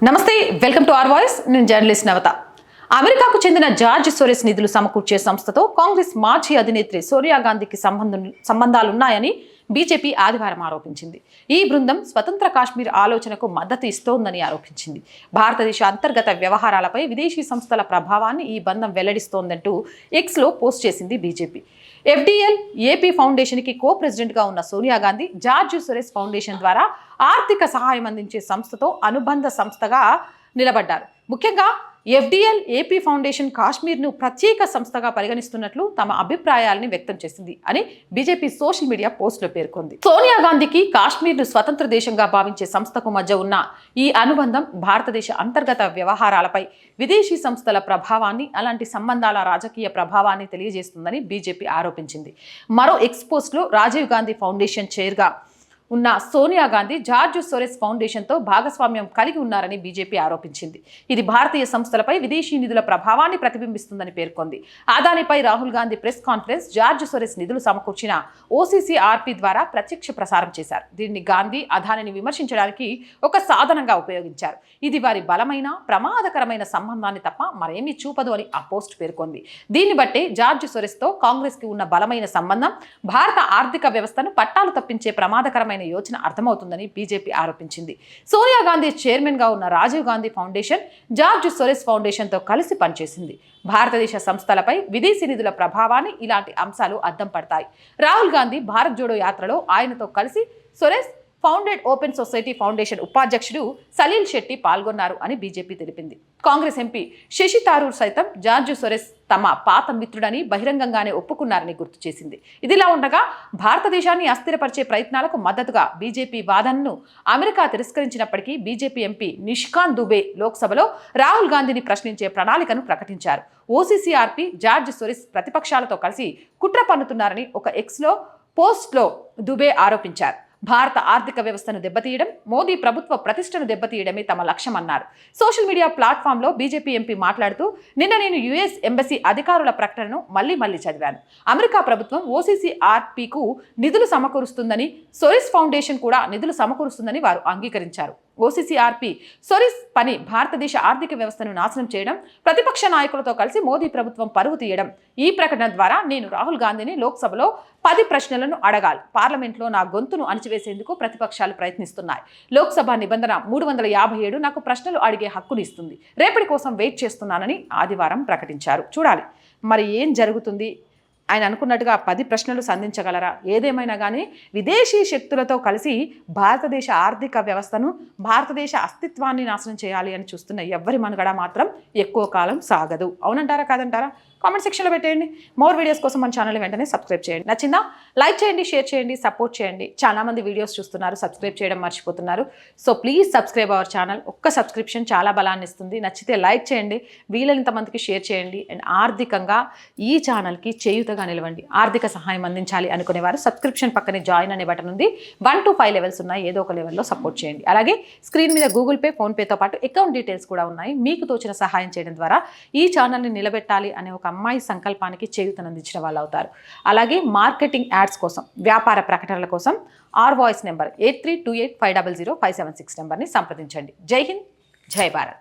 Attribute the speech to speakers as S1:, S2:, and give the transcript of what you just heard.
S1: నమస్తే, welcome to our voice. నేను journalist నవత. అమెరికాకు చెందిన జార్జ్ సోరెస్ నిధులు సమకూర్చే సంస్థతో కాంగ్రెస్ మాజీ అధినేత్రి సోనియా గాంధీకి సంబంధాలున్నాయని బీజేపీ ఆదివారం ఆరోపించింది. ఈ బృందం స్వతంత్ర కాశ్మీర్ ఆలోచనకు మద్దతు ఇస్తోందని ఆరోపించింది. భారతదేశ అంతర్గత వ్యవహారాలపై విదేశీ సంస్థల ప్రభావాన్ని ఈ బంధం వెల్లడిస్తోందంటూ ఎక్స్లో పోస్ట్ చేసింది బీజేపీ. ఎఫ్డిఎల్ ఏపీ ఫౌండేషన్కి కో ప్రెసిడెంట్గా ఉన్న Sonia Gandhi George Soros foundation ద్వారా ఆర్థిక సహాయం అందించే సంస్థతో అనుబంధ సంస్థగా నిలబడ్డారు. ముఖ్యంగా ఎఫ్డిఎల్ ఏపీ ఫౌండేషన్ కాశ్మీర్ను ప్రత్యేక సంస్థగా పరిగణిస్తున్నట్లు తమ అభిప్రాయాలను వ్యక్తం చేసింది అని బీజేపీ సోషల్ మీడియా పోస్టులో పేర్కొంది. సోనియా గాంధీకి కాశ్మీర్ను స్వతంత్ర దేశంగా భావించే సంస్థకు మధ్య ఉన్న ఈ అనుబంధం భారతదేశ అంతర్గత వ్యవహారాలపై విదేశీ సంస్థల ప్రభావాన్ని, అలాంటి సంబంధాల రాజకీయ ప్రభావాన్ని తెలియజేస్తుందని బీజేపీ ఆరోపించింది. మరో ఎక్స్పోస్ట్లో రాజీవ్ గాంధీ ఫౌండేషన్ చైర్గా ఉన్న సోనియా గాంధీ జార్జ్ సోరెస్ ఫౌండేషన్తో భాగస్వామ్యం కలిగి ఉన్నారని బీజేపీ ఆరోపించింది. ఇది భారతీయ సంస్థలపై విదేశీ నిధుల ప్రభావాన్ని ప్రతిబింబిస్తుందని పేర్కొంది. అదానిపై Rahul Gandhi press conference George Soros నిధులు సమకూర్చిన ఓసీసీఆర్పీ ద్వారా ప్రత్యక్ష ప్రసారం చేశారు. దీన్ని గాంధీ అదానిని విమర్శించడానికి ఒక సాధనంగా ఉపయోగించారు. ఇది వారి బలమైన ప్రమాదకరమైన సంబంధాన్ని తప్ప మరేమీ చూపదు అని ఆ పోస్ట్ పేర్కొంది. దీన్ని బట్టే జార్జ్ సోరెస్తో కాంగ్రెస్కి ఉన్న బలమైన సంబంధం భారత ఆర్థిక వ్యవస్థను పట్టాలు తప్పించే ప్రమాదకరమైన యోచన అర్థమవుతుందని బీజేపీ ఆరోపించింది. సోనియా గాంధీ చైర్మన్ గా ఉన్న Rajiv Gandhi foundation George Soros foundation తో కలిసి పనిచేసింది. భారతదేశ సంస్థలపై విదేశీ నిధుల ప్రభావాన్ని ఇలాంటి అంశాలు అద్దం పడతాయి. రాహుల్ గాంధీ భారత్ జోడో యాత్రలో ఆయనతో కలిసి Soros founded open society foundation ఉపాధ్యక్షుడు సలీల్ శెట్టి పాల్గొన్నారు అని బీజేపీ తెలిపింది. కాంగ్రెస్ ఎంపీ శశి థరూర్ సైతం జార్జ్ సోరెస్ తమ పాత మిత్రుడని బహిరంగంగానే ఒప్పుకున్నారని గుర్తు చేసింది. ఇదిలా ఉండగా భారతదేశాన్ని అస్థిరపరిచే ప్రయత్నాలకు మద్దతుగా బీజేపీ వాదనను America తిరస్కరించినప్పటికీ BJP MP Nishkant Dubey లోక్సభలో రాహుల్ గాంధీని ప్రశ్నించే ప్రణాళికను ప్రకటించారు. ఓసీసీఆర్పీ జార్జ్ సోరెస్ ప్రతిపక్షాలతో కలిసి కుట్ర పన్నుతున్నారని ఒక ఎక్స్లో పోస్ట్లో దుబే ఆరోపించారు. భారత ఆర్థిక వ్యవస్థను దెబ్బతీయడం, మోదీ ప్రభుత్వ ప్రతిష్టను దెబ్బతీయడమే తమ లక్ష్యమన్నారు. సోషల్ మీడియా ప్లాట్ఫామ్లో బీజేపీ ఎంపీ మాట్లాడుతూ, నిన్న నేను యుఎస్ ఎంబసీ అధికారుల ప్రకటనను మళ్లీ చదివాను. అమెరికా ప్రభుత్వం ఓసీసీఆర్పీకు నిధులు సమకూరుస్తుందని, సోరెస్ ఫౌండేషన్ కూడా నిధులు సమకూరుస్తుందని వారు అంగీకరించారు. ఓసీసీఆర్పీ సోరెస్ పని భారతదేశ ఆర్థిక వ్యవస్థను నాశనం చేయడం, ప్రతిపక్ష నాయకులతో కలిసి మోదీ ప్రభుత్వం పరువు తీయడం. ఈ ప్రకటన ద్వారా నేను రాహుల్ గాంధీని లోక్సభలో 10 ప్రశ్నలను అడగాలి. పార్లమెంట్లో నా గొంతును అణచివేసేందుకు ప్రతిపక్షాలు ప్రయత్నిస్తున్నాయి. లోక్సభ నిబంధన 357 నాకు ప్రశ్నలు అడిగే హక్కును ఇస్తుంది. రేపటి కోసం వెయిట్ చేస్తున్నానని ఆదివారం ప్రకటించారు. చూడాలి మరి ఏం జరుగుతుంది. ఆయన అనుకున్నట్టుగా 10 ప్రశ్నలు సంధించగలరా? ఏదేమైనా కానీ విదేశీ శక్తులతో కలిసి భారతదేశ ఆర్థిక వ్యవస్థను, భారతదేశ అస్తిత్వాన్ని నాశనం చేయాలి అని చూస్తున్న ఎవరి మనుగడ మాత్రం ఎక్కువ కాలం సాగదు. అవునంటారా కాదంటారా? కామెంట్ సెక్షన్లో పెట్టేయండి. మోర్ వీడియోస్ కోసం మన ఛానల్ వెంటనే సబ్స్క్రైబ్ చేయండి. నచ్చిందా? లైక్ చేయండి, షేర్ చేయండి, సపోర్ట్ చేయండి. చాలామంది వీడియోస్ చూస్తున్నారు, సబ్స్క్రైబ్ చేయడం మర్చిపోతున్నారు. So please subscribe our channel. ఒక్క సబ్స్క్రిప్షన్ చాలా బలాన్ని ఇస్తుంది. నచ్చితే లైక్ చేయండి, వీలైనంత మందికి షేర్ చేయండి. అండ్ ఆర్థికంగా ఈ ఛానల్కి చేయూతగా నిలవండి. ఆర్థిక సహాయం అందించాలి అనుకునేవారు సబ్స్క్రిప్షన్ పక్కనే జాయిన్ అనే బటన్ ఉంది. 1 to 5 లెవెల్స్ ఉన్నాయి. ఏదో ఒక లెవెల్లో సపోర్ట్ చేయండి. అలాగే స్క్రీన్ మీద గూగుల్ పే, ఫోన్పేతో పాటు అకౌంట్ డీటెయిల్స్ కూడా ఉన్నాయి. మీకు తోచిన సహాయం చేయడం ద్వారా ఈ ఛానల్ని నిలబెట్టాలి అనే ఒక అమ్మాయి సంకల్పానికి చేయూతనందించిన వాళ్ళు అవుతారు. అలాగే మార్కెటింగ్ యాడ్స్ కోసం, వ్యాపార ప్రకటనల కోసం our వాయిస్ నెంబర్ 8328500576 నెంబర్ని సంప్రదించండి. జై హింద్, జై భారత్.